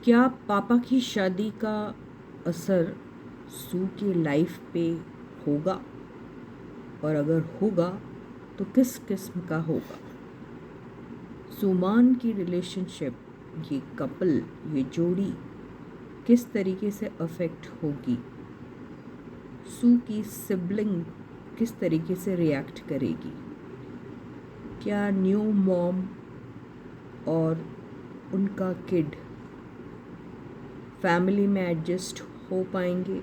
क्या पापा की शादी का असर सू की लाइफ पे होगा, और अगर होगा तो किस किस्म का होगा? सुमान की रिलेशनशिप, ये कपल, ये जोड़ी किस तरीके से अफेक्ट होगी? सू की सिबलिंग किस तरीके से रिएक्ट करेगी? क्या न्यू मॉम और उनका किड फैमिली में एडजस्ट हो पाएंगे?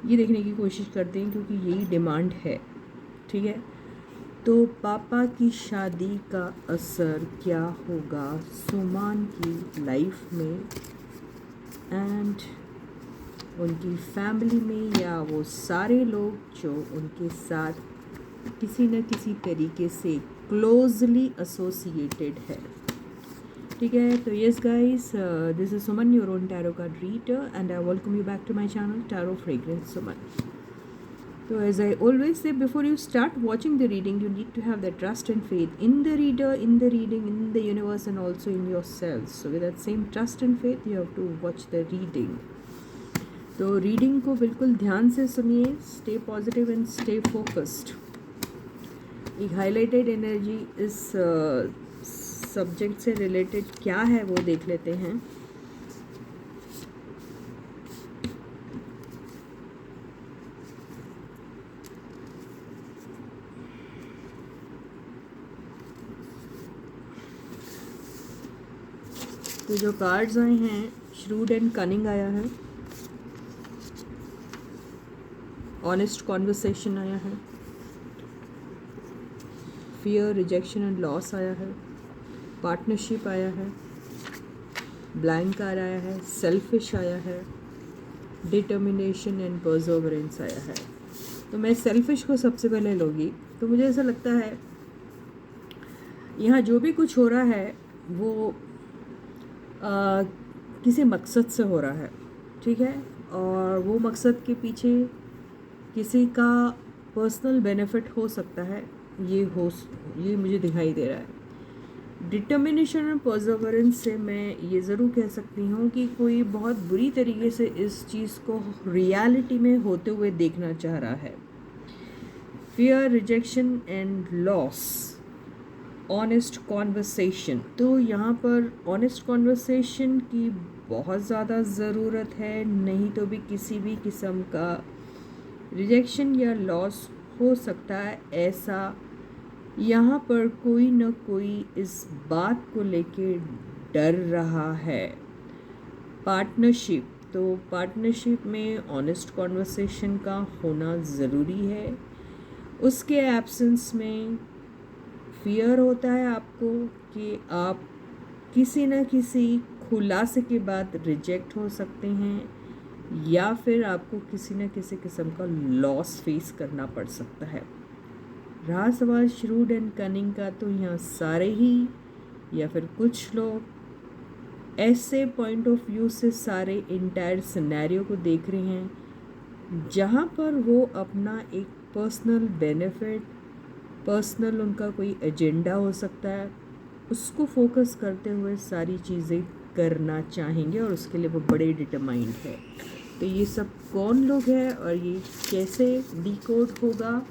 ये देखने की कोशिश करते हैं, क्योंकि यही डिमांड है। ठीक है, तो पापा की शादी का असर क्या होगा सुमान की लाइफ में एंड उनकी फैमिली में, या वो सारे लोग जो उनके साथ किसी न किसी तरीके से क्लोजली एसोसिएटेड है। ठीक है, तो yes guys, this is Suman, your own tarot card reader, and I welcome you back to my channel tarot fragrance Suman. So as I always say, before you start watching the reading, you need to have that trust and faith in the reader, in the reading, in the universe, and also in yourselves. So with that same trust and faith, you have to watch the reading. तो reading को बिल्कुल ध्यान से सुनिए, stay positive and stay focused. एक highlighted energy इस subject से related क्या है वो देख लेते हैं. तो जो कार्ड्स आए हैं, श्रूड एंड कनिंग आया है, ऑनेस्ट कॉन्वर्सेशन आया है, फियर, रिजेक्शन एंड लॉस आया है, पार्टनरशिप आया है, ब्लैंक कार्ड आया है, सेल्फिश आया है, डिटर्मिनेशन एंड परजोवरेंस आया है. तो मैं सेल्फिश को सबसे पहले लूँगी. तो मुझे ऐसा लगता है यहाँ जो भी कुछ हो रहा है वो किसी मकसद से हो रहा है. ठीक है, और वो मकसद के पीछे किसी का पर्सनल बेनिफिट हो सकता है. ये मुझे दिखाई दे रहा है. डिटर्मिनेशन और परजोवरेंस से मैं ये ज़रूर कह सकती हूँ कि कोई बहुत बुरी तरीके से इस चीज़ को रियलिटी में होते हुए देखना चाह रहा है. Fear, rejection and loss, honest conversation. तो यहाँ पर ऑनेस्ट कॉन्वर्सेशन की बहुत ज़्यादा ज़रूरत है, नहीं तो भी किसी भी किस्म का रिजेक्शन या लॉस हो सकता है. ऐसा यहाँ पर कोई न कोई इस बात को लेके डर रहा है. पार्टनरशिप, तो पार्टनरशिप में ऑनेस्ट कॉन्वर्सेशन का होना ज़रूरी है. उसके एब्सेंस में फियर होता है आपको कि आप किसी न किसी खुलासे के बाद रिजेक्ट हो सकते हैं, या फिर आपको किसी न किसी किस्म का लॉस फेस करना पड़ सकता है. रहा सवाल श्रूड एंड कनिंग का, तो यहाँ सारे ही या फिर कुछ लोग ऐसे पॉइंट ऑफ व्यू से सारे इंटायर सिनेरियो को देख रहे हैं जहाँ पर वो अपना एक पर्सनल बेनिफिट, पर्सनल उनका कोई एजेंडा हो सकता है, उसको फोकस करते हुए सारी चीज़ें करना चाहेंगे, और उसके लिए वो बड़े डिटरमाइंड है. तो ये सब कौन लोग हैं और ये कैसे डिकोड होगा,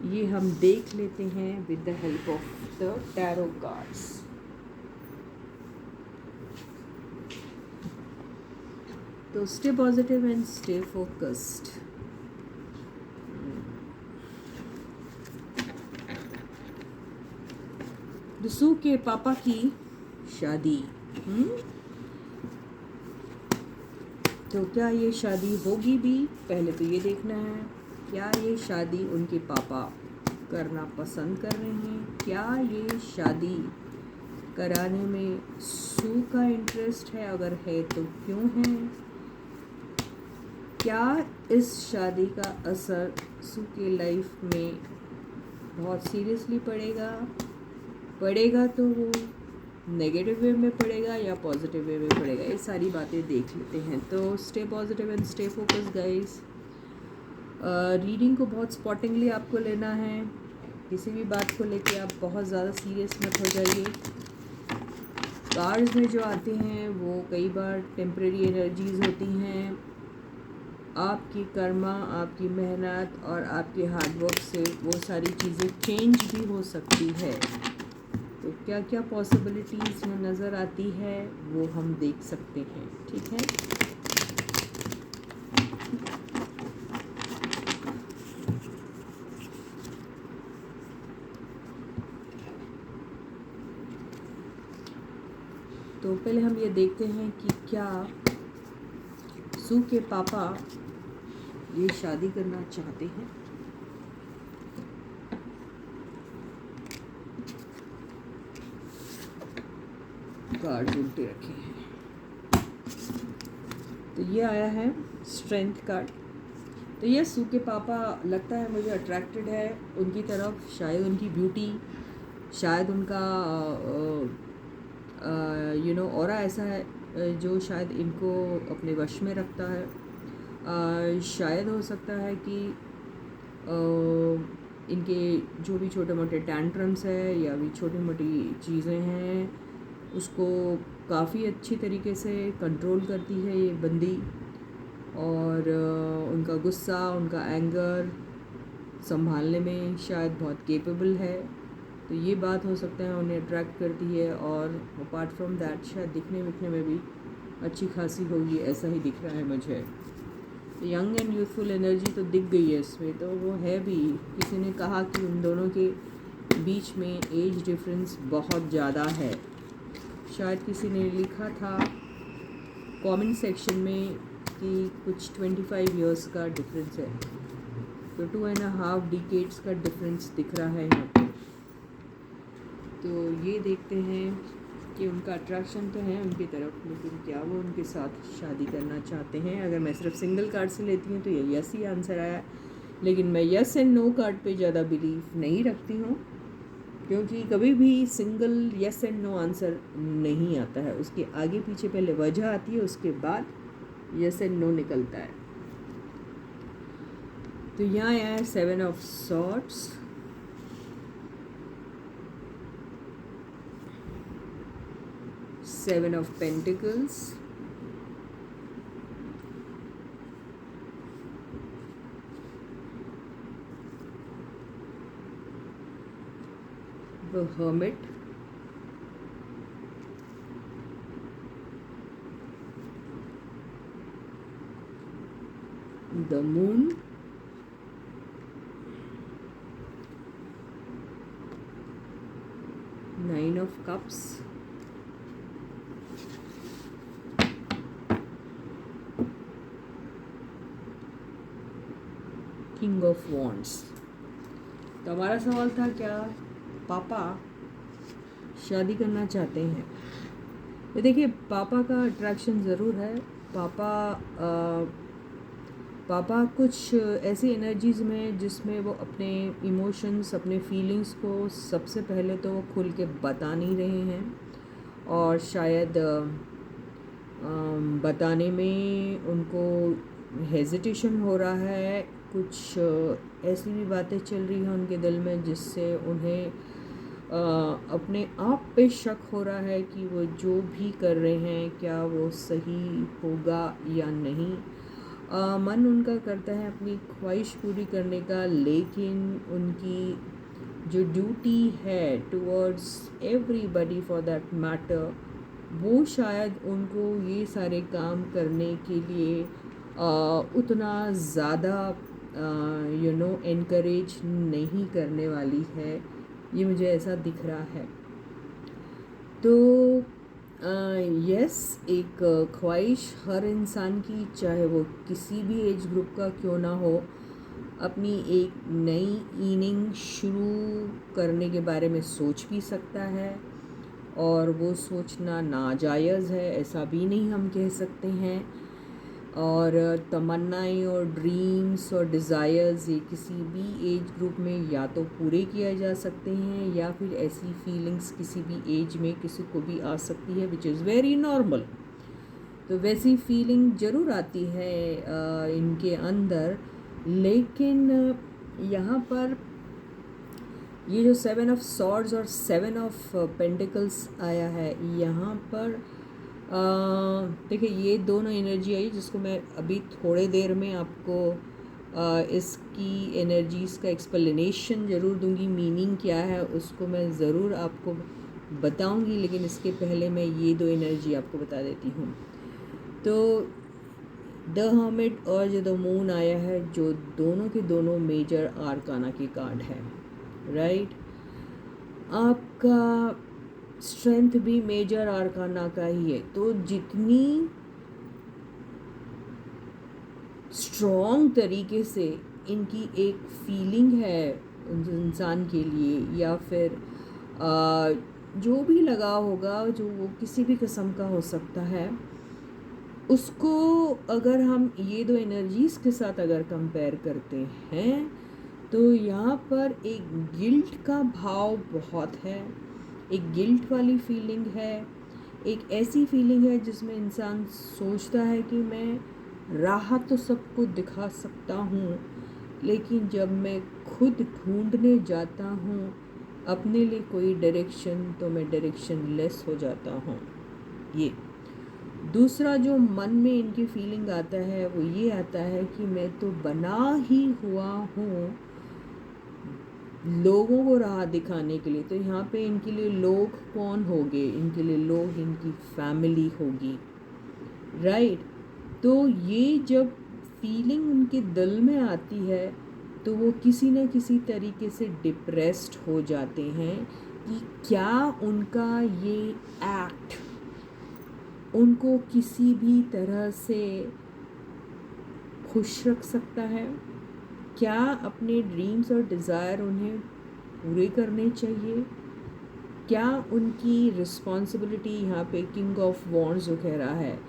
ये हम देख लेते हैं with the help of the tarot cards. तो stay positive and stay focused. सू के पापा की शादी. तो क्या ये शादी होगी भी, पहले तो ये देखना है. क्या ये शादी उनके पापा करना पसंद कर रहे हैं? क्या ये शादी कराने में सू का इंटरेस्ट है? अगर है तो क्यों है? क्या इस शादी का असर सू की लाइफ में बहुत सीरियसली पड़ेगा तो वो नेगेटिव वे में पड़ेगा या पॉजिटिव वे में पड़ेगा? ये सारी बातें देख लेते हैं. तो stay positive and stay focus guys. Reading को बहुत स्पॉटिंगली आपको लेना है. किसी भी बात को लेके आप बहुत ज़्यादा सीरियस मत हो जाइए. कार्ड्स में जो आते हैं वो कई बार टेम्परेरी एनर्जीज़ होती हैं। आपकी कर्मा, आपकी मेहनत और आपके हार्डवर्क से वो सारी चीज़ें चेंज भी हो सकती है। तो क्या क्या पॉसिबिलिटीज़ में नज़र आती है वो हम देख सकते हैं। ठीक है, तो पहले हम ये देखते हैं कि क्या सू के पापा ये शादी करना चाहते हैं। कार्ड उल्टे रखे हैं। तो ये आया है स्ट्रेंथ कार्ड। तो ये सू के पापा लगता है मुझे अट्रैक्टेड है उनकी तरफ। शायद उनकी ब्यूटी, शायद उनका ऑरा ऐसा है जो शायद इनको अपने वश में रखता है। शायद हो सकता है कि इनके जो भी छोटे मोटे टैंट्रम्स है या भी छोटी मोटी चीज़ें हैं उसको काफ़ी अच्छी तरीके से कंट्रोल करती है ये बंदी। और उनका गुस्सा, उनका एंगर संभालने में शायद बहुत केपेबल है। तो ये बात हो सकता है उन्हें अट्रैक्ट करती है। और अपार्ट फ्रॉम दैट शायद दिखने विखने में भी अच्छी खासी होगी, ऐसा ही दिख रहा है मुझे। तो यंग एंड यूथफुल एनर्जी तो दिख गई है इसमें, तो वो है भी। किसी ने कहा कि उन दोनों के बीच में एज डिफरेंस बहुत ज़्यादा है। शायद किसी ने लिखा था कमेंट सेक्शन में कि कुछ 25 इयर्स का डिफरेंस है। तो 2.5 डिकेड्स का डिफरेंस दिख रहा है यहाँ पे। तो ये देखते हैं कि उनका अट्रैक्शन तो है उनकी तरफ, लेकिन क्या वो उनके साथ शादी करना चाहते हैं। अगर मैं सिर्फ सिंगल कार्ड से लेती हूँ तो ये यस ही आंसर आया, लेकिन मैं यस एंड नो कार्ड पे ज़्यादा बिलीव नहीं रखती हूँ, क्योंकि कभी भी single yes and no answer नहीं आता है। उसके आगे पीछे पहले वजह आती है, उसके बाद यस एंड नो निकलता है। तो यहाँ आया है 7 of swords, Seven of Pentacles, the Hermit, the Moon, Nine of Cups, king of wands. तो हमारा सवाल था क्या पापा शादी करना चाहते हैं। तो देखिए पापा का अट्रैक्शन ज़रूर है। पापा कुछ ऐसी एनर्जीज़ में जिसमें वो अपने इमोशंस, अपने फीलिंग्स को सबसे पहले तो वो खुल के बता नहीं रहे हैं, और शायद बताने में उनको हेजिटेशन हो रहा है। कुछ ऐसी भी बातें चल रही हैं उनके दिल में जिससे उन्हें अपने आप पे शक हो रहा है कि वो जो भी कर रहे हैं क्या वो सही होगा या नहीं। मन उनका करता है अपनी ख्वाहिश पूरी करने का, लेकिन उनकी जो ड्यूटी है towards everybody for that matter, वो शायद उनको ये सारे काम करने के लिए उतना ज़्यादा एनकरेज नहीं करने वाली है। ये मुझे ऐसा दिख रहा है। तो यस, एक ख्वाहिश हर इंसान की, चाहे वो किसी भी एज ग्रुप का क्यों ना हो, अपनी एक नई इनिंग शुरू करने के बारे में सोच भी सकता है। और वो सोचना नाजायज़ है ऐसा भी नहीं हम कह सकते हैं। और तमन्नाएं और ड्रीम्स और डिज़ायर्स ये किसी भी एज ग्रुप में या तो पूरे किया जा सकते हैं, या फिर ऐसी फीलिंग्स किसी भी एज में किसी को भी आ सकती है, विच इज़ वेरी नॉर्मल। तो वैसी फीलिंग ज़रूर आती है इनके अंदर। लेकिन यहाँ पर ये जो 7 ऑफ सॉर्ड्स और 7 ऑफ पेंटिकल्स आया है यहाँ पर, देखिए ये दोनों एनर्जी आई जिसको मैं अभी थोड़े देर में आपको इसकी एनर्जीज़ का एक्सप्लेनेशन ज़रूर दूंगी, मीनिंग क्या है उसको मैं ज़रूर आपको बताऊंगी, लेकिन इसके पहले मैं ये दो एनर्जी आपको बता देती हूँ। तो द हर्मिट और जो द मून आया है, जो दोनों के दोनों मेजर आर्काना के कार्ड है, राइट। आपका स्ट्रेंथ भी मेजर आर्काना का ही है, तो जितनी स्ट्रॉन्ग तरीके से इनकी एक फीलिंग है इंसान के लिए, या फिर जो भी लगा होगा, जो वो किसी भी किस्म का हो सकता है, उसको अगर हम ये दो एनर्जीज़ के साथ अगर कंपेयर करते हैं तो यहाँ पर एक गिल्ट का भाव बहुत है, एक गिल्ट वाली फीलिंग है, एक ऐसी फीलिंग है जिसमें इंसान सोचता है कि मैं राह तो सबको दिखा सकता हूँ, लेकिन जब मैं खुद ढूंढने जाता हूँ अपने लिए कोई डायरेक्शन, तो मैं डायरेक्शन लेस हो जाता हूँ। ये दूसरा जो मन में इनकी फीलिंग आता है वो ये आता है कि मैं तो बना ही हुआ हूँ लोगों को राह दिखाने के लिए। तो यहाँ पे इनके लिए लोग कौन होंगे? इनके लिए लोग इनकी फैमिली होगी, राइट। तो ये जब फीलिंग उनके दिल में आती है तो वो किसी न किसी तरीके से डिप्रेस्ड हो जाते हैं कि क्या उनका ये एक्ट उनको किसी भी तरह से खुश रख सकता है, क्या अपने ड्रीम्स और डिज़ायर उन्हें पूरे करने चाहिए, क्या उनकी रिस्पॉन्सिबिलिटी, यहाँ पे किंग ऑफ वॉन्ड्स जो कह रहा है,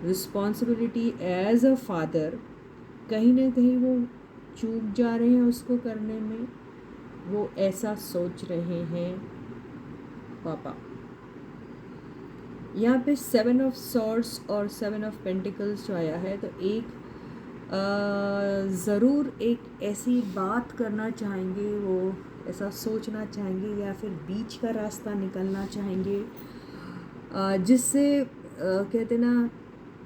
रिस्पॉन्सिबिलिटी एज अ फादर, कहीं ना कहीं वो चूक जा रहे हैं उसको करने में, वो ऐसा सोच रहे हैं पापा। यहाँ पे 7 ऑफ सॉर्ड्स और 7 ऑफ पेंटिकल्स जो आया है, तो एक ज़रूर एक ऐसी बात करना चाहेंगे, वो ऐसा सोचना चाहेंगे या फिर बीच का रास्ता निकलना चाहेंगे, जिससे कहते ना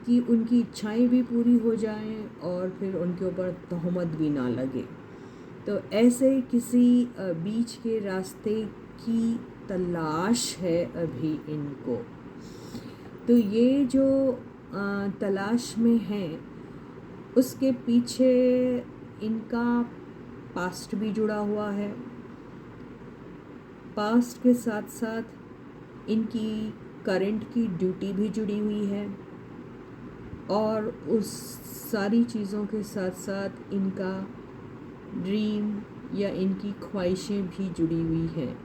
कि उनकी इच्छाएं भी पूरी हो जाएं और फिर उनके ऊपर तहमत भी ना लगे। तो ऐसे किसी बीच के रास्ते की तलाश है अभी इनको। तो ये जो तलाश में हैं उसके पीछे इनका पास्ट भी जुड़ा हुआ है, पास्ट के साथ साथ इनकी करंट की ड्यूटी भी जुड़ी हुई है, और उस सारी चीज़ों के साथ साथ इनका ड्रीम या इनकी ख्वाहिशें भी जुड़ी हुई हैं।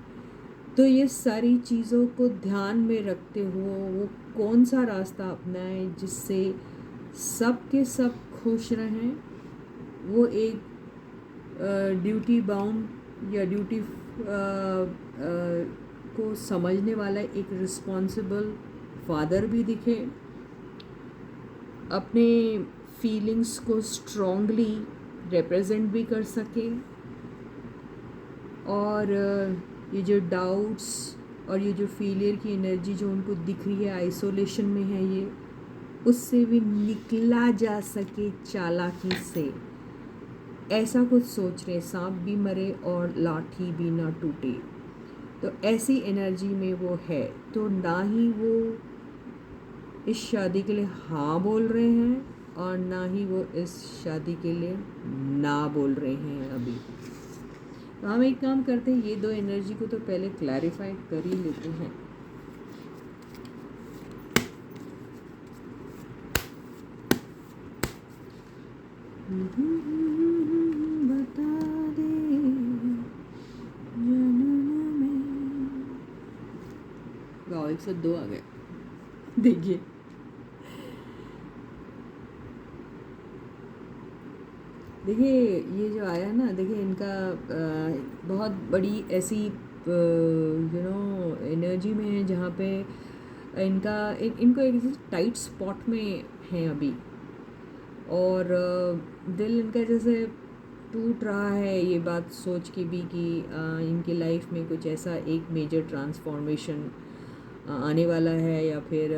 तो ये सारी चीज़ों को ध्यान में रखते हुए वो कौन सा रास्ता अपनाएं जिससे सब के सब खुश रहें, वो एक ड्यूटी बाउंड या ड्यूटी को समझने वाला एक रिस्पॉन्सिबल फादर भी दिखे, अपने फीलिंग्स को स्ट्रॉन्गली रिप्रेजेंट भी कर सके, और ये जो डाउट्स और ये जो फेलियर की एनर्जी जो उनको दिख रही है, आइसोलेशन में है ये, उससे भी निकला जा सके चालाकी से, ऐसा कुछ सोच रहे, सांप भी मरे और लाठी भी ना टूटे। तो ऐसी एनर्जी में वो है। तो ना ही वो इस शादी के लिए हाँ बोल रहे हैं और ना ही वो इस शादी के लिए ना बोल रहे हैं अभी। तो हम एक काम करते हैं, ये दो एनर्जी को तो पहले क्लैरिफाई कर ही लेते हैं। बता दे जनन में, गाओ 102 आ गए। देखिए ये जो आया ना, देखिए इनका बहुत बड़ी ऐसी एनर्जी में है जहाँ पे इनको एक टाइट स्पॉट में है अभी, और दिल इनका जैसे टूट रहा है ये बात सोच के भी कि इनके लाइफ में कुछ ऐसा एक मेजर ट्रांसफॉर्मेशन आने वाला है, या फिर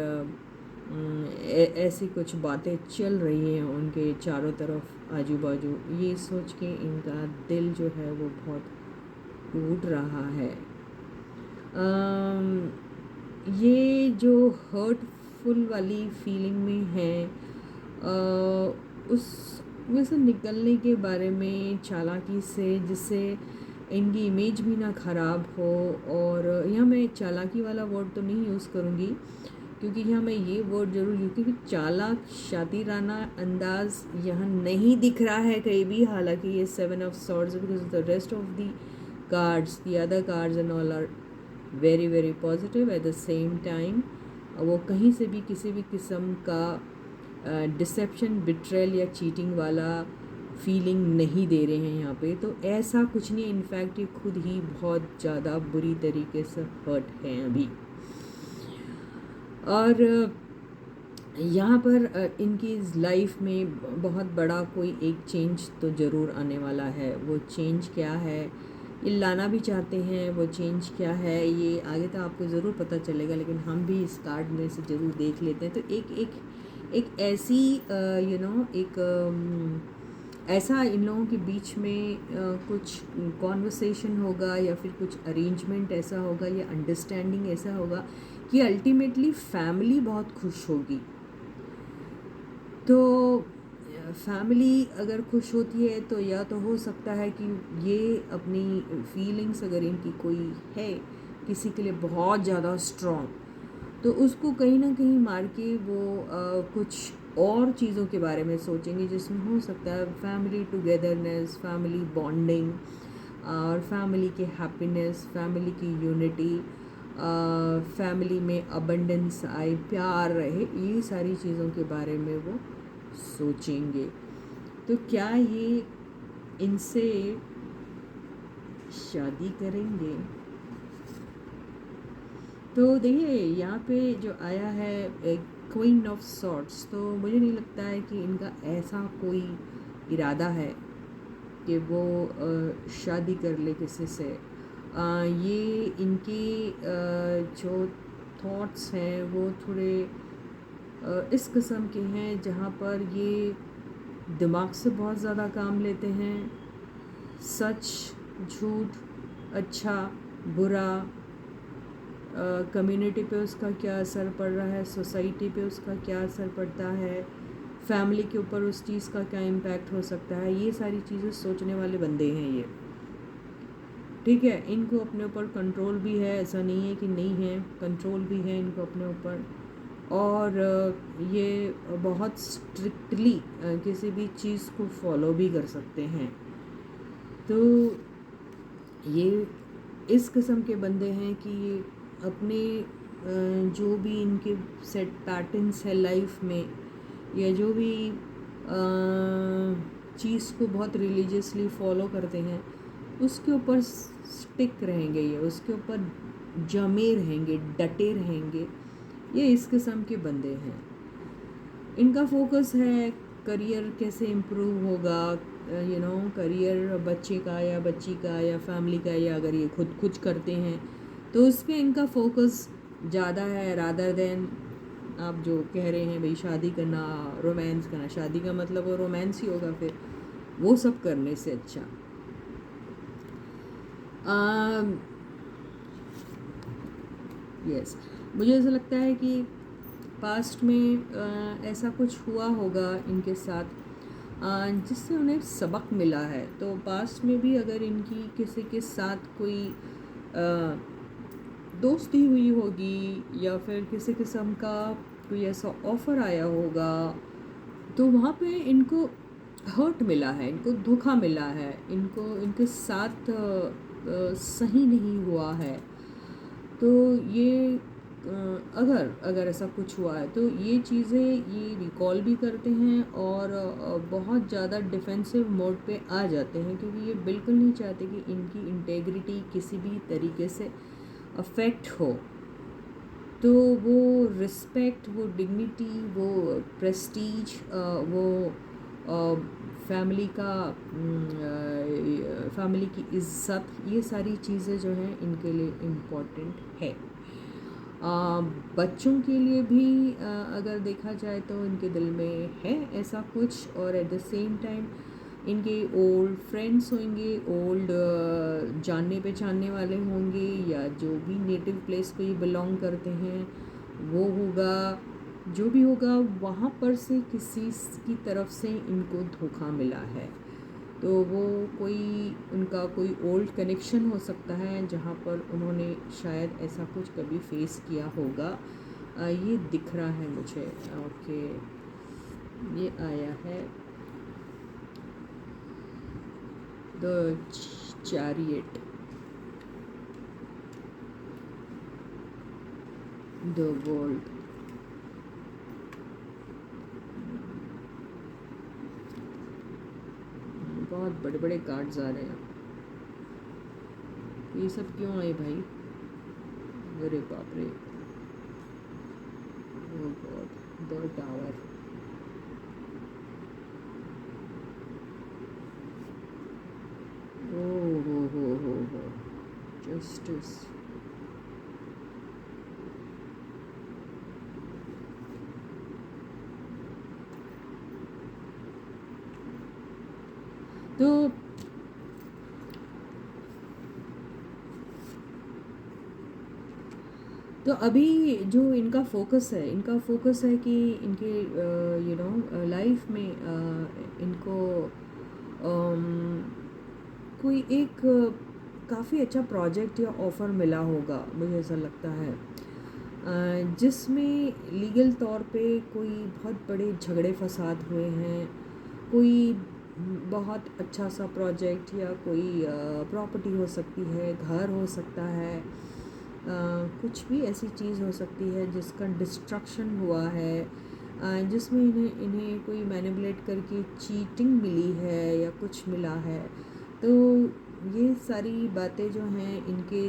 ऐसी कुछ बातें चल रही हैं उनके चारों तरफ आजू बाजू। ये सोच के इनका दिल जो है वो बहुत टूट रहा है। ये जो हर्टफुल वाली फीलिंग में है, उस से निकलने के बारे में चालाकी से, जिससे इनकी इमेज भी ना ख़राब हो। और यहाँ मैं चालाकी वाला वर्ड तो नहीं यूज़ करूँगी, क्योंकि यहाँ मैं ये वर्ड ज़रूर यूज़, क्योंकि चालाक शातिराना अंदाज यहाँ नहीं दिख रहा है कहीं भी। हालांकि ये 7 of swords, because the rest of the cards, the other cards and all are very very positive at the same time. वो कहीं से भी किसी भी किस्म का डिसेप्शन, बिट्रेल या चीटिंग वाला फीलिंग नहीं दे रहे हैं यहाँ पे। तो ऐसा कुछ नहीं, इनफैक्ट ये खुद ही बहुत ज़्यादा बुरी तरीके से हर्ट हैं अभी। और यहाँ पर इनकी लाइफ में बहुत बड़ा कोई एक चेंज तो ज़रूर आने वाला है। वो चेंज क्या है ये लाना भी चाहते हैं, वो चेंज क्या है ये आगे तो आपको ज़रूर पता चलेगा, लेकिन हम भी इस कार्ड में से ज़रूर देख लेते हैं। तो एक ऐसी ऐसा इन लोगों के बीच में कुछ कॉन्वर्सेशन होगा, या फिर कुछ अरेंजमेंट ऐसा होगा, या अंडरस्टैंडिंग ऐसा होगा कि अल्टीमेटली फैमिली बहुत खुश होगी। तो फैमिली अगर खुश होती है तो या तो हो सकता है कि ये अपनी फीलिंग्स, अगर इनकी कोई है किसी के लिए बहुत ज़्यादा स्ट्रॉन्ग, तो उसको कहीं ना कहीं मार के वो कुछ और चीज़ों के बारे में सोचेंगे, जिसमें हो सकता है फैमिली टुगेदरनेस, फैमिली बॉन्डिंग, और फैमिली के हैप्पीनेस, फैमिली की यूनिटी, फैमिली में अबंडेंस आए, प्यार रहे, ये सारी चीज़ों के बारे में वो सोचेंगे। तो क्या ये इनसे शादी करेंगे? तो देखिए यहाँ पे जो आया है क्वीन ऑफ सॉर्ड्स, तो मुझे नहीं लगता है कि इनका ऐसा कोई इरादा है कि वो शादी कर ले किसी से। ये इनके जो थॉट्स हैं वो थोड़े इस किस्म के हैं जहाँ पर ये दिमाग से बहुत ज़्यादा काम लेते हैं। सच, झूठ, अच्छा, बुरा, कम्युनिटी पे उसका क्या असर पड़ रहा है, सोसाइटी पे उसका क्या असर पड़ता है, फैमिली के ऊपर उस चीज़ का क्या इम्पैक्ट हो सकता है, ये सारी चीज़ें सोचने वाले बंदे हैं ये। ठीक है, इनको अपने ऊपर कंट्रोल भी है, ऐसा नहीं है कि नहीं है, कंट्रोल भी है इनको अपने ऊपर। और ये बहुत स्ट्रिक्टली किसी भी चीज़ को फॉलो भी कर सकते हैं। तो ये इस किस्म के बंदे हैं कि ये अपने जो भी इनके सेट पैटर्न्स है लाइफ में, या जो भी चीज़ को बहुत रिलीजियसली फॉलो करते हैं, उसके ऊपर स्टिक रहेंगे, ये उसके ऊपर जमे रहेंगे, डटे रहेंगे। ये इस किस्म के बंदे हैं। इनका फोकस है करियर कैसे इम्प्रूव होगा, करियर बच्चे का या बच्ची का या फैमिली का, या अगर ये खुद कुछ करते हैं तो उस पर इनका फोकस ज़्यादा है, रादर देन आप जो कह रहे हैं भाई शादी करना, रोमांस करना। शादी का मतलब वो रोमांस ही होगा फिर, वो सब करने से अच्छा। यस, मुझे ऐसा लगता है कि पास्ट में ऐसा कुछ हुआ होगा इनके साथ जिससे उन्हें सबक मिला है। तो पास्ट में भी अगर इनकी किसी के साथ कोई दोस्ती हुई होगी, या फिर किसी किस्म का कोई ऐसा ऑफ़र आया होगा, तो वहाँ पे इनको हर्ट मिला है, इनको धोखा मिला है, इनको इनके साथ सही नहीं हुआ है। तो ये अगर ऐसा कुछ हुआ है तो ये चीज़ें ये रिकॉल भी करते हैं, और बहुत ज़्यादा डिफेंसिव मोड पे आ जाते हैं, क्योंकि ये बिल्कुल नहीं चाहते कि इनकी इंटेग्रिटी किसी भी तरीके से अफेक्ट हो। तो वो रिस्पेक्ट, वो डिग्निटी, वो प्रेस्टीज, वो फैमिली का फैमिली की इज़्ज़त, ये सारी चीज़ें जो हैं इनके लिए इम्पोर्टेंट है। बच्चों के लिए भी अगर देखा जाए तो इनके दिल में है ऐसा कुछ, और एट द सेम टाइम इनके ओल्ड फ्रेंड्स होंगे, ओल्ड जानने पहचानने वाले होंगे, या जो भी नेटिव प्लेस को ये बिलोंग करते हैं वो होगा, जो भी होगा वहाँ पर से किसी की तरफ से इनको धोखा मिला है। तो वो कोई उनका कोई ओल्ड कनेक्शन हो सकता है जहाँ पर उन्होंने शायद ऐसा कुछ कभी फेस किया होगा। ये दिख रहा है मुझे। ओके, ये आया है द चैरियट, द वर्ल्ड। बहुत बड़े बड़े कार्ड्स आ रहे हैं। ये सब क्यों आए भाई? अरे बाप रे, ओह गॉड, द टावर। ओ हो, जस्टिस। तो अभी जो इनका फोकस है कि इनके लाइफ में इनको कोई एक काफ़ी अच्छा प्रोजेक्ट या ऑफ़र मिला होगा, मुझे ऐसा लगता है, जिसमें लीगल तौर पे कोई बहुत बड़े झगड़े फसाद हुए हैं, कोई बहुत अच्छा सा प्रोजेक्ट या कोई प्रॉपर्टी हो सकती है, घर हो सकता है, कुछ भी ऐसी चीज़ हो सकती है जिसका डिस्ट्रक्शन हुआ है, जिसमें इन्हें कोई मैनिपुलेट करके चीटिंग मिली है या कुछ मिला है। तो ये सारी बातें जो हैं इनके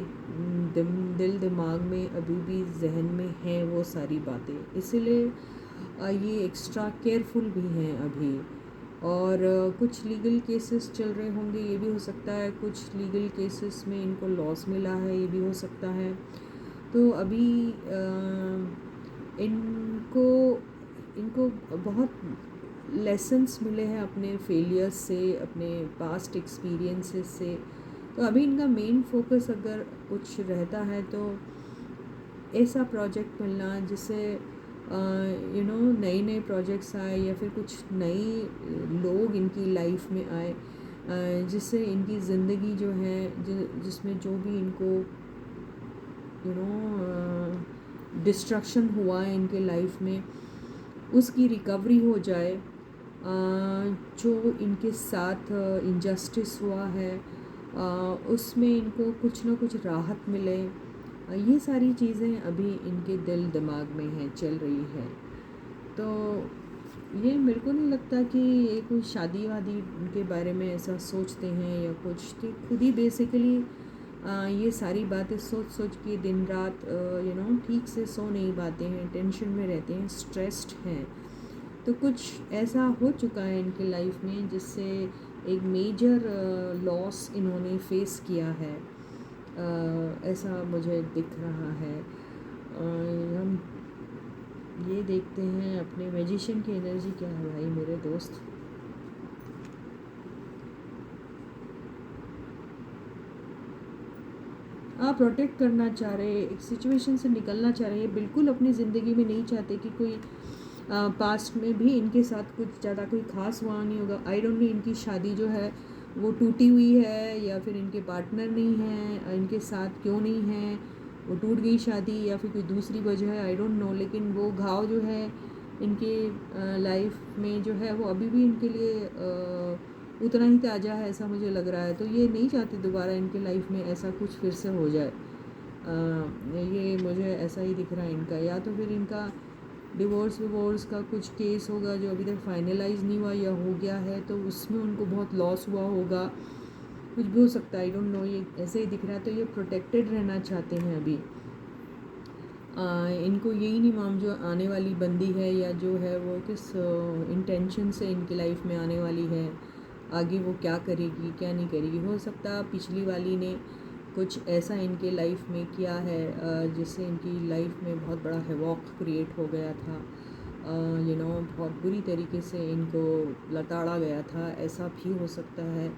दिल दिमाग में अभी भी जहन में हैं वो सारी बातें, इसीलिए ये एक्स्ट्रा केयरफुल भी हैं अभी। और कुछ लीगल केसेस चल रहे होंगे, ये भी हो सकता है, कुछ लीगल केसेस में इनको लॉस मिला है, ये भी हो सकता है। तो अभी इनको इनको बहुत लेसन्स मिले हैं अपने फेलियर्स से, अपने पास्ट एक्सपीरियंसेस से। तो अभी इनका मेन फोकस अगर कुछ रहता है तो ऐसा प्रोजेक्ट मिलना जिससे नए नए प्रोजेक्ट्स आए, या फिर कुछ नए लोग इनकी लाइफ में आए, जिससे इनकी ज़िंदगी जो है जिसमें जो भी इनको डिस्ट्रक्शन हुआ है इनके लाइफ में, उसकी रिकवरी हो जाए। जो इनके साथ इनजस्टिस हुआ है उसमें इनको कुछ ना कुछ राहत मिले। ये सारी चीज़ें अभी इनके दिल दिमाग में हैं, चल रही है। तो ये मेरे को नहीं लगता कि ये कोई शादी वादी के बारे में ऐसा सोचते हैं या कुछ, कि खुद ही बेसिकली ये सारी बातें सोच सोच के दिन रात ठीक से सो नहीं पाते हैं, टेंशन में रहते हैं, स्ट्रेस्ड हैं। तो कुछ ऐसा हो चुका है इनके लाइफ में जिससे एक मेजर लॉस इन्होंने फेस किया है, ऐसा मुझे दिख रहा है। हम ये देखते हैं अपने मैजिशियन की एनर्जी क्या है भाई मेरे दोस्त। आप प्रोटेक्ट करना चाह रहे, एक सिचुएशन से निकलना चाह रहे हैं, बिल्कुल अपनी ज़िंदगी में नहीं चाहते कि कोई पास्ट में भी इनके साथ कुछ ज़्यादा कोई ख़ास हुआ नहीं होगा। आई डोंट नो इनकी शादी जो है वो टूटी हुई है, या फिर इनके पार्टनर नहीं हैं, इनके साथ क्यों नहीं है, वो टूट गई शादी, या फिर कोई दूसरी वजह है, आई डोंट नो। लेकिन वो घाव जो है इनके लाइफ में जो है वो अभी भी इनके लिए उतना ही ताज़ा है, ऐसा मुझे लग रहा है। तो ये नहीं चाहते दोबारा इनके लाइफ में ऐसा कुछ फिर से हो जाए। ये मुझे ऐसा ही दिख रहा है इनका, या तो फिर इनका डिवोर्स का कुछ केस होगा जो अभी तक फाइनलाइज नहीं हुआ या हो गया है, तो उसमें उनको बहुत लॉस हुआ होगा, कुछ भी हो सकता है, आई डोंट नो। ये ऐसे ही दिख रहा है। तो ये प्रोटेक्टेड रहना चाहते हैं अभी। इनको यही नहीं मालूम जो आने वाली बंदी है या जो है वो किस इंटेंशन से इनकी लाइफ में आने वाली है, आगे वो क्या करेगी क्या नहीं करेगी। हो सकता पिछली वाली ने कुछ ऐसा इनके लाइफ में किया है जिससे इनकी लाइफ में बहुत बड़ा हैवॉक क्रिएट हो गया था, बहुत बुरी तरीके से इनको लताड़ा गया था, ऐसा भी हो सकता है।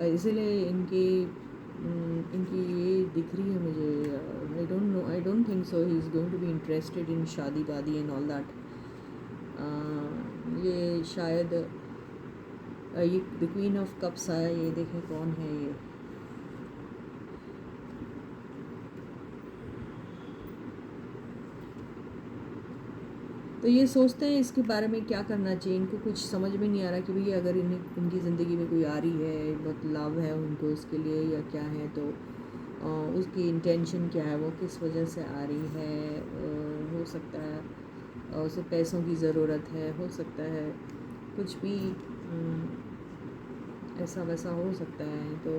इसीलिए इनकी ये दिख रही है मुझे। I don't think so he is going to be interested in शादी वादी एंड ऑल दैट। ये शायद ये द क्वीन ऑफ कप्स आया, ये देखें कौन है ये। तो ये सोचते हैं इसके बारे में क्या करना चाहिए। इनको कुछ समझ में नहीं आ रहा कि भाई अगर इनकी ज़िंदगी में कोई आ रही है, बहुत लव है उनको उसके लिए या क्या है, तो उसकी इंटेंशन क्या है, वो किस वजह से आ रही है। हो सकता है उसे पैसों की ज़रूरत है, हो सकता है कुछ भी ऐसा वैसा हो सकता है। तो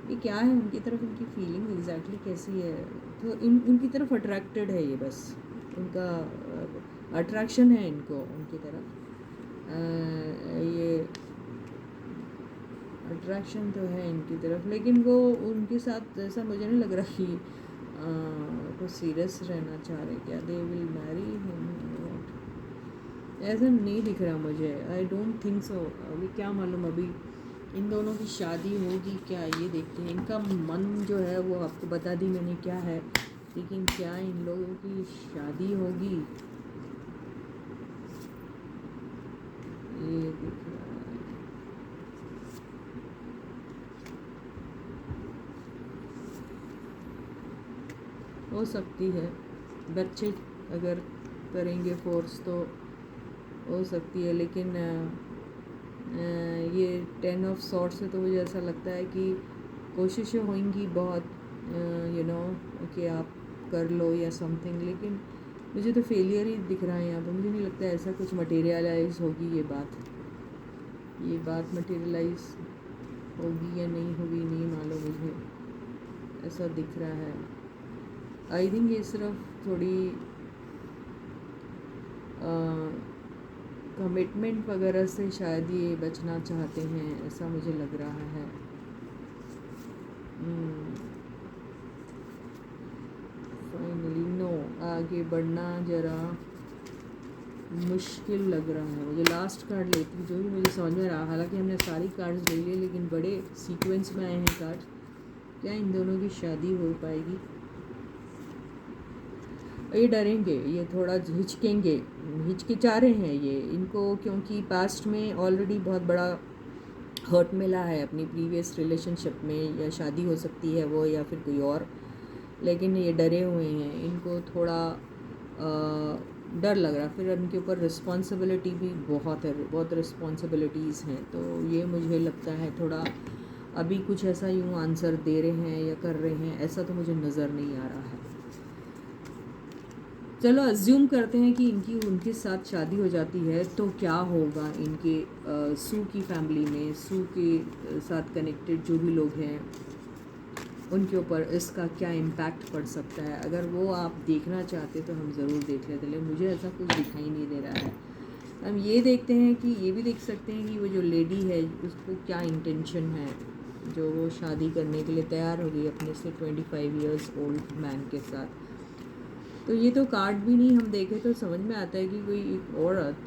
ये क्या है उनकी तरफ, इनकी फीलिंग एग्जैक्टली कैसी है। तो उनकी तरफ अट्रैक्टेड है ये, बस उनका अट्रैक्शन है इनको उनकी तरफ। ये अट्रैक्शन तो है इनकी तरफ, लेकिन वो उनके साथ ऐसा मुझे नहीं लग रहा कि कुछ सीरियस रहना चाह रहे। क्या दे विल मैरी हिम, ऐसा नहीं दिख रहा मुझे। आई डोंट थिंक सो। अभी क्या मालूम अभी इन दोनों की शादी होगी क्या, ये देखते हैं। इनका मन जो है वो आपको बता दी मैंने क्या है, लेकिन क्या इन लोगों की शादी होगी ये दिख रहा है। हो सकती है बच्चे अगर करेंगे फोर्स तो हो सकती है, लेकिन ये 10 ऑफ सॉर्ट से तो मुझे ऐसा लगता है कि कोशिशें होंगी बहुत कि आप कर लो या समथिंग, लेकिन मुझे तो फेलियर ही दिख रहा है यहाँ पर। मुझे नहीं लगता ऐसा कुछ मटेरियलाइज होगी ये बात मटेरियलाइज होगी या नहीं होगी नहीं मालूम, मुझे ऐसा दिख रहा है। आई थिंक ये सिर्फ थोड़ी कमिटमेंट वगैरह से शायद ये बचना चाहते हैं, ऐसा मुझे लग रहा है। फाइनली नो, आगे बढ़ना ज़रा मुश्किल लग रहा है मुझे। लास्ट कार्ड लेती जो भी मुझे समझ में रहा, हालांकि हमने सारी कार्ड्स ले लिए लेकिन बड़े सीक्वेंस में आए हैं कार्ड्स। क्या इन दोनों की शादी हो पाएगी? ये डरेंगे, ये थोड़ा हिचकेंगे, हिचकिचा रहे हैं ये इनको, क्योंकि पास्ट में ऑलरेडी बहुत बड़ा हर्ट मिला है अपनी प्रीवियस रिलेशनशिप में, या शादी हो सकती है वो या फिर कोई और, लेकिन ये डरे हुए हैं। इनको थोड़ा डर लग रहा, फिर उनके ऊपर रिस्पॉन्सिबिलिटी भी बहुत है, बहुत रिस्पॉन्सिबिलिटीज़ हैं। तो ये मुझे लगता है थोड़ा अभी कुछ ऐसा यूँ आंसर दे रहे हैं या कर रहे हैं, ऐसा तो मुझे नज़र नहीं आ रहा है। चलो अज्यूम करते हैं कि इनकी उनके साथ शादी हो जाती है तो क्या होगा इनके सू की फैमिली में, सू के साथ कनेक्टेड जो भी लोग हैं उनके ऊपर इसका क्या इम्पैक्ट पड़ सकता है। अगर वो आप देखना चाहते तो हम ज़रूर देख लेते, लेकिन मुझे ऐसा कुछ दिखाई नहीं दे रहा है। हम ये देखते हैं कि ये भी देख सकते हैं कि वो जो लेडी है उसको क्या इंटेंशन है, जो वो शादी करने के लिए तैयार हो गई अपने से 25 ईयर्स ओल्ड मैन के साथ। तो ये तो कार्ड भी नहीं हम देखें तो समझ में आता है कि कोई एक औरत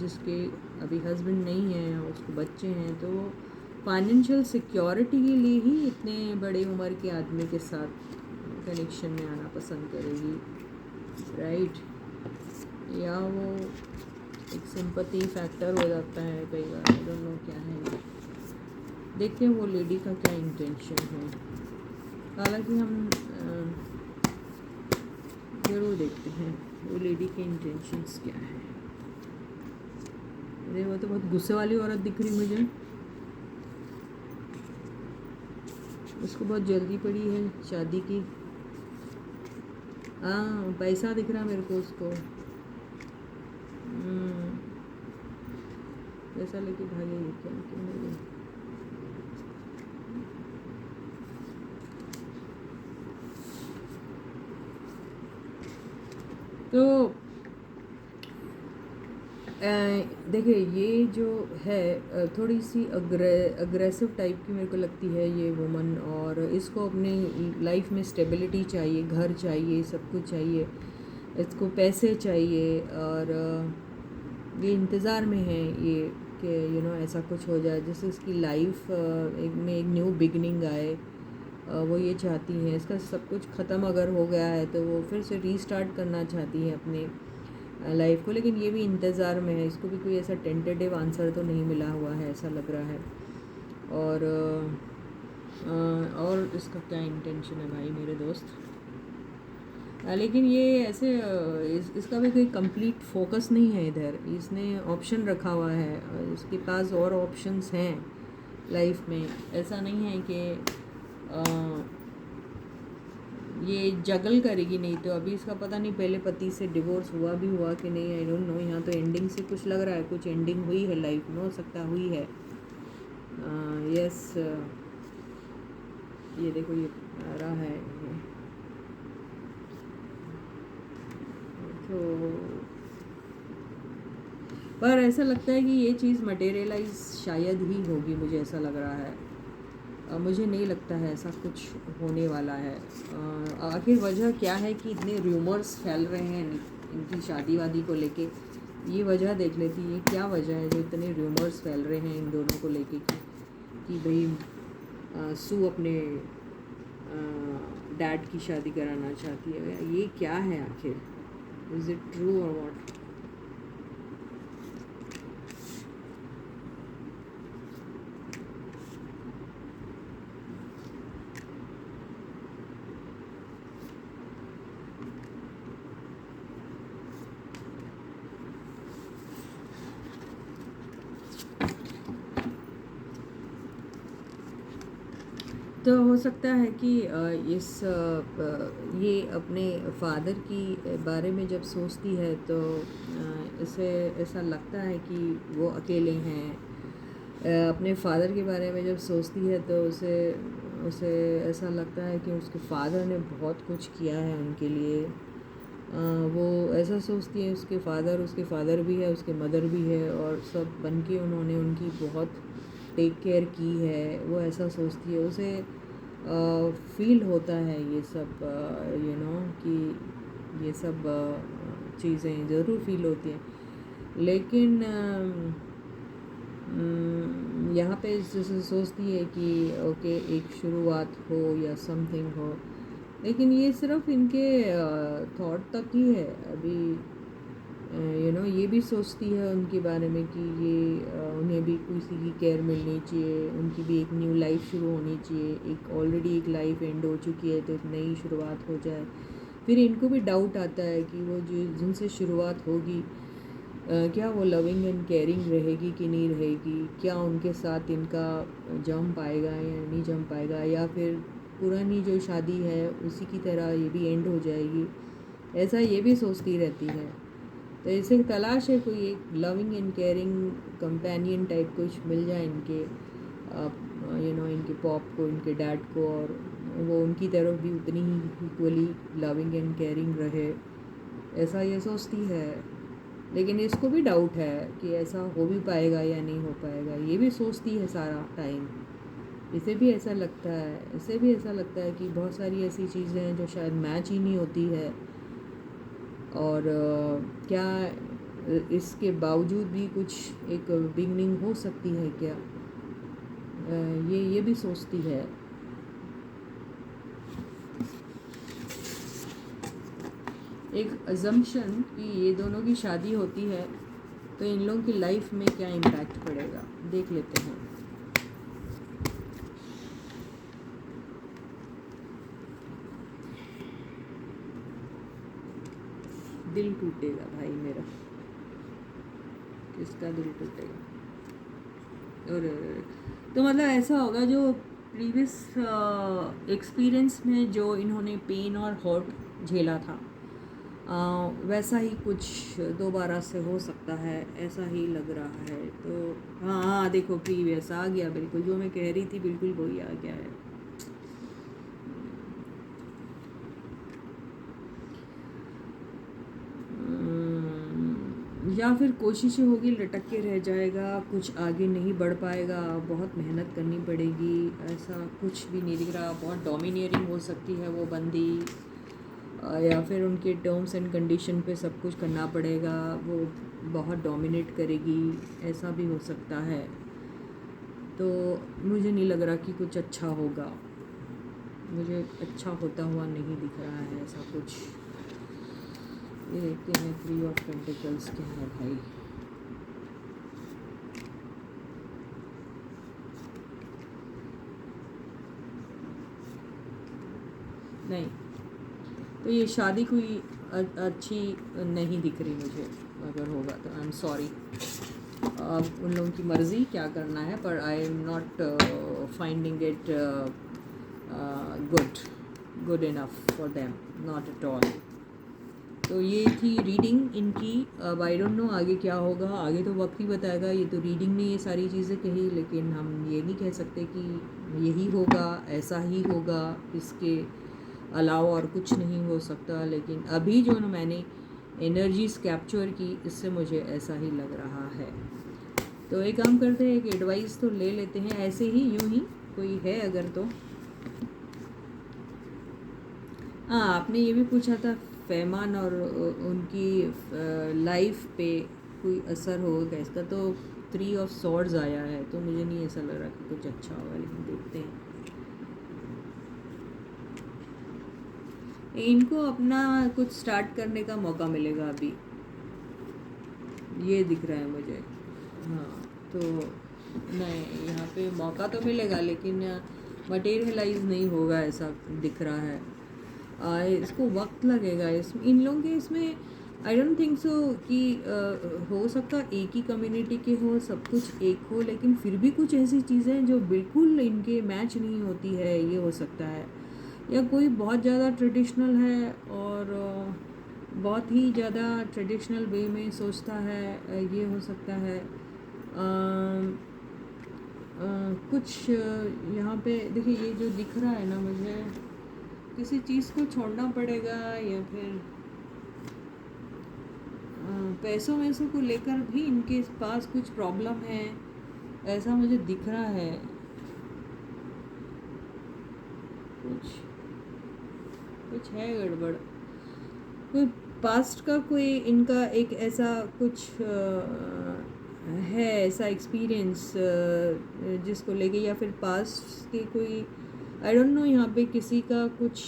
जिसके अभी हस्बैंड नहीं है, उसको बच्चे हैं, तो वो फाइनेंशियल सिक्योरिटी के लिए ही इतने बड़े उम्र के आदमी के साथ कनेक्शन में आना पसंद करेगी, राइट। या वो एक सिंपैथी फैक्टर हो जाता है कई बार, आई डोंट नो क्या है। देखते हैं वो लेडी का क्या इंटेंशन है। हालांकि हम ज़रूर देखते हैं वो लेडी के इंटेंशंस क्या है। अरे वो तो बहुत गुस्से वाली औरत दिख रही मुझे, उसको बहुत जल्दी पड़ी है शादी की। हाँ पैसा दिख रहा मेरे को उसको, पैसा लेके भागेगी क्या नहीं। देखिए ये जो है थोड़ी सी अग्रेसिव टाइप की मेरे को लगती है ये वुमन, और इसको अपने लाइफ में स्टेबिलिटी चाहिए, घर चाहिए, सब कुछ चाहिए, इसको पैसे चाहिए, और ये इंतज़ार में है ये कि ऐसा कुछ हो जाए जिससे इसकी लाइफ में एक न्यू बिगनिंग आए। वो ये चाहती हैं, इसका सब कुछ ख़त्म अगर हो गया है तो वो फिर से रीस्टार्ट करना चाहती हैं अपने लाइफ को, लेकिन ये भी इंतज़ार में है, इसको भी कोई ऐसा टेंटेटिव आंसर तो नहीं मिला हुआ है ऐसा लग रहा है। और इसका क्या इंटेंशन है भाई मेरे दोस्त, लेकिन ये ऐसे इसका भी कोई कंप्लीट फोकस नहीं है इधर, इसने ऑप्शन रखा हुआ है, इसके पास और ऑप्शंस हैं लाइफ में, ऐसा नहीं है कि ये जगल करेगी, नहीं तो अभी इसका पता नहीं पहले पति से डिवोर्स हुआ कि नहीं, आई डोंट नो। यहाँ तो एंडिंग से कुछ लग रहा है, कुछ एंडिंग हुई है लाइफ में, हो सकता हुई है। यस, ये देखो ये आ रहा है तो, पर ऐसा लगता है कि ये चीज़ मटेरियलाइज शायद ही होगी, मुझे ऐसा लग रहा है। मुझे नहीं लगता है ऐसा कुछ होने वाला है। आखिर वजह क्या है कि इतने र्यूमर्स फैल रहे हैं इनकी शादी वादी को लेके, ये वजह देख लेती है, क्या वजह है जो इतने र्यूमर्स फैल रहे हैं इन दोनों को लेके कि भाई सू अपने डैड की शादी कराना चाहती है, ये क्या है आखिर, इज़ इट ट्रू और व्हाट? तो हो सकता है कि ये अपने फादर की बारे में जब सोचती है तो इसे ऐसा लगता है कि वो अकेले हैं। अपने फादर के बारे में जब सोचती है तो उसे उसे ऐसा लगता है कि उसके फादर ने बहुत कुछ किया है उनके लिए। वो ऐसा सोचती है उसके फादर भी है, उसके मदर भी है, और सब बन के उन्होंने उनकी बहुत टेक केयर की है, वो ऐसा सोचती है। उसे फील होता है ये सब, कि ये सब चीज़ें ज़रूर फील होती हैं, लेकिन यहाँ पे जैसे सोचती है कि ओके एक शुरुआत हो या समथिंग हो, लेकिन ये सिर्फ इनके थॉट तक ही है अभी। ये भी सोचती है उनके बारे में कि ये उन्हें भी किसी की केयर मिलनी चाहिए, उनकी भी एक न्यू लाइफ शुरू होनी चाहिए, एक ऑलरेडी एक लाइफ एंड हो चुकी है तो एक नई शुरुआत हो जाए। फिर इनको भी डाउट आता है कि वो जो जिनसे शुरुआत होगी क्या वो लविंग एंड केयरिंग रहेगी कि नहीं रहेगी, क्या उनके साथ इनका जम पाएगा या नहीं जम पाएगा, या फिर पुरानी जो शादी है उसी की तरह ये भी एंड हो जाएगी, ऐसा ये भी सोचती रहती है। तो इसे तलाश है कोई एक loving and caring companion type कुछ मिल जाए इनके इनके पॉप को, इनके डैड को, और वो उनकी तरफ भी उतनी ही इक्वली लविंग एंड केयरिंग रहे, ऐसा ये सोचती है। लेकिन इसको भी डाउट है कि ऐसा हो भी पाएगा या नहीं हो पाएगा, ये भी सोचती है सारा टाइम। इसे भी ऐसा लगता है कि बहुत सारी ऐसी चीज़ें हैं जो शायद मैच ही नहीं होती है, और क्या इसके बावजूद भी कुछ एक बिगनिंग हो सकती है क्या, ये भी सोचती है। एक अजम्पशन कि ये दोनों की शादी होती है तो इन लोगों की लाइफ में क्या इम्पैक्ट पड़ेगा, देख लेते हैं। दिल टूटेगा भाई मेरा, किसका दिल टूटेगा। और तो मतलब ऐसा होगा जो प्रीवियस एक्सपीरियंस में जो इन्होंने पेन और हर्ट झेला था, वैसा ही कुछ दोबारा से हो सकता है, ऐसा ही लग रहा है। तो हाँ देखो प्रीवियस आ गया, बिल्कुल जो मैं कह रही थी बिल्कुल वही आ गया है। या फिर कोशिशें होगी लटक के रह जाएगा, कुछ आगे नहीं बढ़ पाएगा, बहुत मेहनत करनी पड़ेगी, ऐसा कुछ भी नहीं दिख रहा। बहुत डोमिनियरिंग हो सकती है वो बंदी, या फिर उनके टर्म्स एंड कंडीशन पे सब कुछ करना पड़ेगा, वो बहुत डोमिनेट करेगी, ऐसा भी हो सकता है। तो मुझे नहीं लग रहा कि कुछ अच्छा होगा, मुझे अच्छा होता हुआ नहीं दिख रहा है ऐसा कुछ। ये देखते हैं 3 ऑफ पेंटिकल्स क्या है भाई। नहीं, तो ये शादी कोई अच्छी नहीं दिख रही मुझे, अगर होगा तो आई एम सॉरी। अब उन लोगों की मर्ज़ी क्या करना है, पर I am not finding it good enough for them, not at all. तो ये थी रीडिंग इनकी। अब आई डोंट नो आगे क्या होगा, आगे तो वक्त ही बताएगा। ये तो रीडिंग ने ये सारी चीज़ें कही, लेकिन हम ये नहीं कह सकते कि यही होगा, ऐसा ही होगा, इसके अलावा और कुछ नहीं हो सकता। लेकिन अभी जो ना मैंने एनर्जीज कैप्चर की, इससे मुझे ऐसा ही लग रहा है। तो एक काम करते हैं, एक एडवाइस तो ले लेते हैं ऐसे ही, यूं ही कोई है अगर तो। हाँ, आपने ये भी पूछा था फैमान और उनकी लाइफ पे कोई असर होगा इसका। तो 3 ऑफ सॉर्ड्स आया है, तो मुझे नहीं ऐसा लग रहा कि कुछ अच्छा होगा, लेकिन देखते हैं। इनको अपना कुछ स्टार्ट करने का मौका मिलेगा अभी, ये दिख रहा है मुझे। हाँ, तो नहीं, यहाँ पे मौका तो मिलेगा, लेकिन मटेरियलाइज नहीं होगा ऐसा दिख रहा है। इसको वक्त लगेगा। इन लोगों के इसमें आई डोंट थिंक सो कि हो सकता एक ही कम्युनिटी के हो, सब कुछ एक हो, लेकिन फिर भी कुछ ऐसी चीज़ें जो बिल्कुल इनके मैच नहीं होती है, ये हो सकता है। या कोई बहुत ज़्यादा ट्रेडिशनल है और बहुत ही ज़्यादा ट्रेडिशनल वे में सोचता है, ये हो सकता है। कुछ यहाँ पे देखिए, ये जो दिख रहा है ना मुझे, किसी चीज़ को छोड़ना पड़ेगा, या फिर पैसों वैसों को लेकर भी इनके पास कुछ प्रॉब्लम है, ऐसा मुझे दिख रहा है। कुछ है गड़बड़, कोई पास्ट का कोई इनका एक ऐसा कुछ है, ऐसा एक्सपीरियंस जिसको लेके, या फिर पास्ट के कोई आई डोंट नो, यहाँ पे किसी का कुछ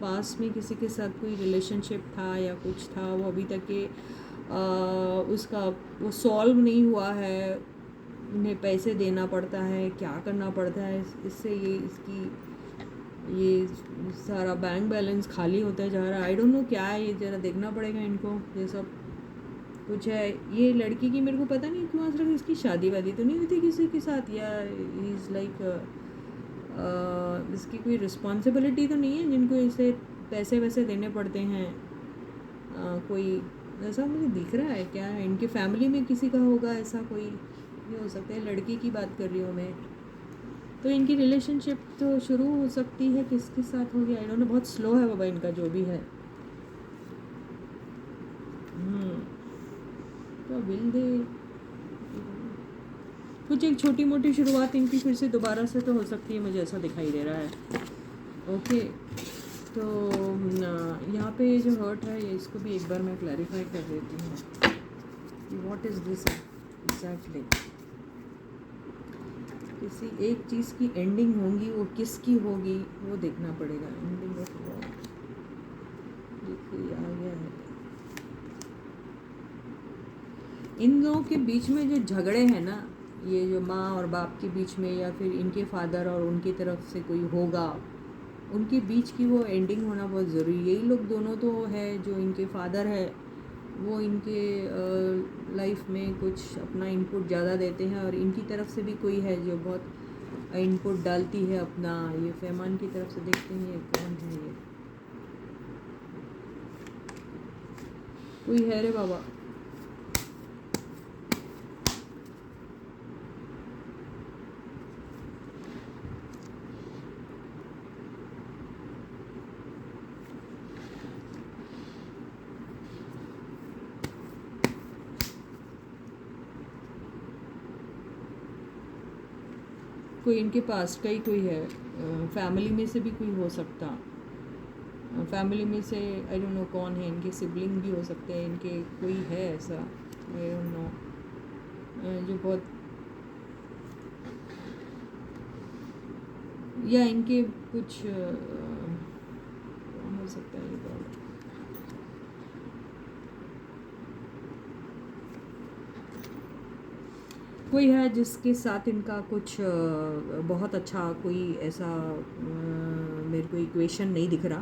पास में किसी के साथ कोई रिलेशनशिप था या कुछ था, वो अभी तक के उसका वो सॉल्व नहीं हुआ है, उन्हें पैसे देना पड़ता है, क्या करना पड़ता है, इससे ये इसकी ये सारा बैंक बैलेंस खाली होता जा रहा है। आई डोंट नो क्या है, ये ज़रा देखना पड़ेगा इनको। ये सब कुछ है। ये लड़की की मेरे को पता नहीं क्यों आज तक इसकी शादी वादी तो नहीं हुई थी किसी के साथ, या इज़ लाइक इसकी कोई रिस्पॉन्सिबिलिटी तो नहीं है जिनको इसे पैसे वैसे देने पड़ते हैं। कोई ऐसा मुझे दिख रहा है, क्या है इनके फैमिली में किसी का होगा ऐसा कोई, ये हो सकता है। लड़की की बात कर रही हूँ मैं। तो इनकी रिलेशनशिप तो शुरू हो सकती है, किसके साथ होगी आई डोंट नो। बहुत स्लो है बाबा इनका जो भी है। तो विल दे कुछ एक छोटी मोटी शुरुआत इनकी फिर से दोबारा से तो हो सकती है, मुझे ऐसा दिखाई दे रहा है। ओके, तो यहाँ पे जो हर्ट है, ये इसको भी एक बार मैं क्लैरिफाई कर देती हूँ कि व्हाट इज़ दिस एग्जैक्टली। किसी एक चीज़ की एंडिंग होगी, वो किसकी होगी वो देखना पड़ेगा। एंडिंग ऑफ वॉर देखिए आ गया है। इन लोगों के बीच में जो झगड़े हैं ना, ये जो माँ और बाप के बीच में, या फिर इनके फादर और उनकी तरफ से कोई होगा, उनके बीच की वो एंडिंग होना बहुत ज़रूरी है। यही लोग दोनों तो है, जो इनके फादर है वो इनके लाइफ में कुछ अपना इनपुट ज़्यादा देते हैं, और इनकी तरफ से भी कोई है जो बहुत इनपुट डालती है अपना। ये फैमान की तरफ से देखते हैं, ये कौन है, ये कोई है रे बाबा। कोई इनके पास का ही कोई है, फैमिली में से भी कोई हो सकता, फैमिली में से आई डोंट नो कौन है, इनके सिबलिंग भी हो सकते हैं, इनके कोई है ऐसा, आई डोंट नो, जो बहुत, या इनके कुछ हो सकता है ये बात। कोई है जिसके साथ इनका कुछ बहुत अच्छा कोई ऐसा मेरे को इक्वेशन नहीं दिख रहा,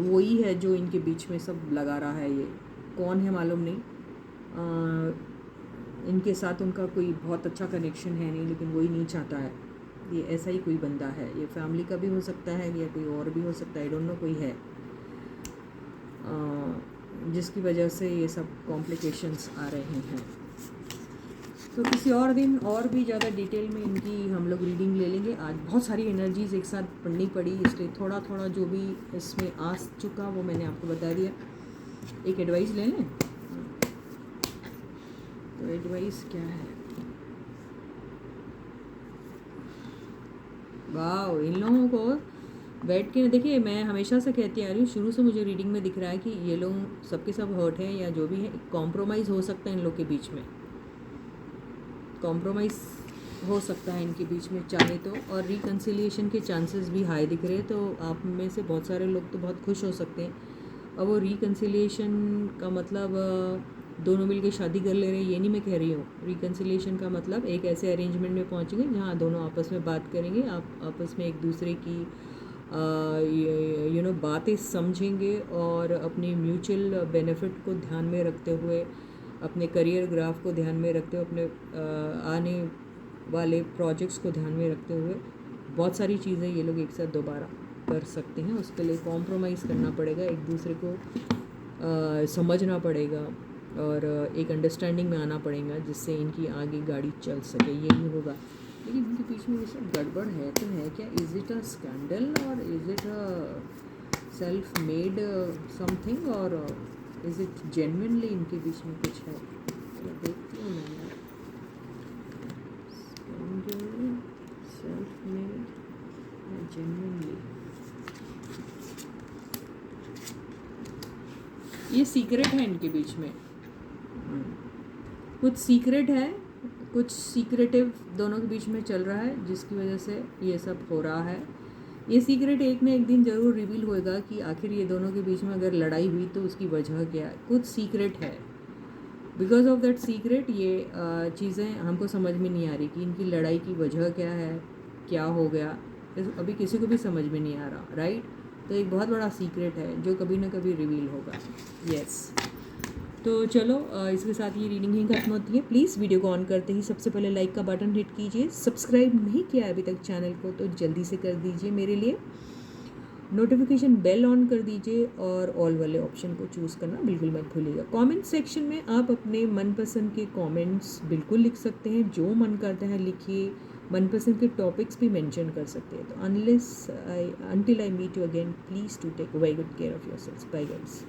वही है जो इनके बीच में सब लगा रहा है। ये कौन है मालूम नहीं, इनके साथ उनका कोई बहुत अच्छा कनेक्शन है नहीं, लेकिन वही नहीं चाहता है। ये ऐसा ही कोई बंदा है, ये फैमिली का भी हो सकता है या कोई और भी हो सकता है, आई डोंट नो, कोई है जिसकी वजह से ये सब कॉम्प्लिकेशंस आ रहे हैं। तो किसी और दिन और भी ज़्यादा डिटेल में इनकी हम लोग रीडिंग ले लेंगे। आज बहुत सारी एनर्जीज़ एक साथ पढ़नी पड़ी, इसलिए थोड़ा थोड़ा जो भी इसमें आ चुका वो मैंने आपको बता दिया। एक एडवाइस ले लें, तो एडवाइस क्या है? वाह, इन लोगों को बैठ के देखिए, मैं हमेशा से कहती आ रही हूँ, शुरू से मुझे रीडिंग में दिख रहा है कि ये लोग सबके सब हर्ट हैं या जो भी है, कॉम्प्रोमाइज़ हो सकता है इन लोग के बीच में, कॉम्प्रोमाइज़ हो सकता है इनके बीच में चाहे तो, और रिकन्सिलिएशन के चांसेस भी हाई दिख रहे हैं। तो आप में से बहुत सारे लोग तो बहुत खुश हो सकते हैं। अब वो रिकन्सिलिएशन का मतलब दोनों मिलके शादी कर ले रहे हैं, ये नहीं मैं कह रही हूँ। रिकन्सिलिएशन का मतलब एक ऐसे अरेंजमेंट में पहुँचेंगे जहाँ दोनों आपस में बात करेंगे, आप आपस में एक दूसरे की बातें समझेंगे, और अपनी म्यूचुअल बेनिफिट को ध्यान में रखते हुए, अपने करियर ग्राफ को ध्यान में रखते हुए, अपने आने वाले प्रोजेक्ट्स को ध्यान में रखते हुए बहुत सारी चीज़ें ये लोग एक साथ दोबारा कर सकते हैं। उसके लिए कॉम्प्रोमाइज़ करना पड़ेगा, एक दूसरे को समझना पड़ेगा, और एक अंडरस्टैंडिंग में आना पड़ेगा, जिससे इनकी आगे गाड़ी चल सके, यही होगा। लेकिन इनके बीच में ये सब गड़बड़ है तो है क्या? इज़ इट अ स्कैंडल और is it a self made something, और इज़ इट जेन्युइनली इनके बीच में कुछ है? तो देखती हूँ मैं यार, स्कैंडल, सेल्फ मेड या जेन्युइनली। ये सीक्रेट है इनके बीच में, कुछ सीक्रेट है, कुछ सीक्रेटिव दोनों के बीच में चल रहा है, जिसकी वजह से ये सब हो रहा है। ये सीक्रेट एक ना एक दिन ज़रूर रिवील होएगा कि आखिर ये दोनों के बीच में अगर लड़ाई हुई तो उसकी वजह क्या है। कुछ सीक्रेट है, बिकॉज ऑफ दैट सीक्रेट ये चीज़ें हमको समझ में नहीं आ रही कि इनकी लड़ाई की वजह क्या है, क्या हो गया, अभी किसी को भी समझ में नहीं आ रहा, राइट? तो एक बहुत बड़ा सीक्रेट है जो कभी ना कभी रिवील होगा। यस, तो चलो इसके साथ ये रीडिंग ही खत्म होती है। प्लीज़ वीडियो को ऑन करते ही सबसे पहले लाइक का बटन हिट कीजिए। सब्सक्राइब नहीं किया अभी तक चैनल को तो जल्दी से कर दीजिए मेरे लिए। नोटिफिकेशन बेल ऑन कर दीजिए और ऑल वाले ऑप्शन को चूज़ करना बिल्कुल मत भूलिएगा। कमेंट सेक्शन में आप अपने मनपसंद के कमेंट्स बिल्कुल लिख सकते हैं, जो मन करता है लिखिए। मनपसंद के टॉपिक्स भी मेंशन कर सकते हैं। तो until I meet you again, please do take very good care of yourselves. Bye guys.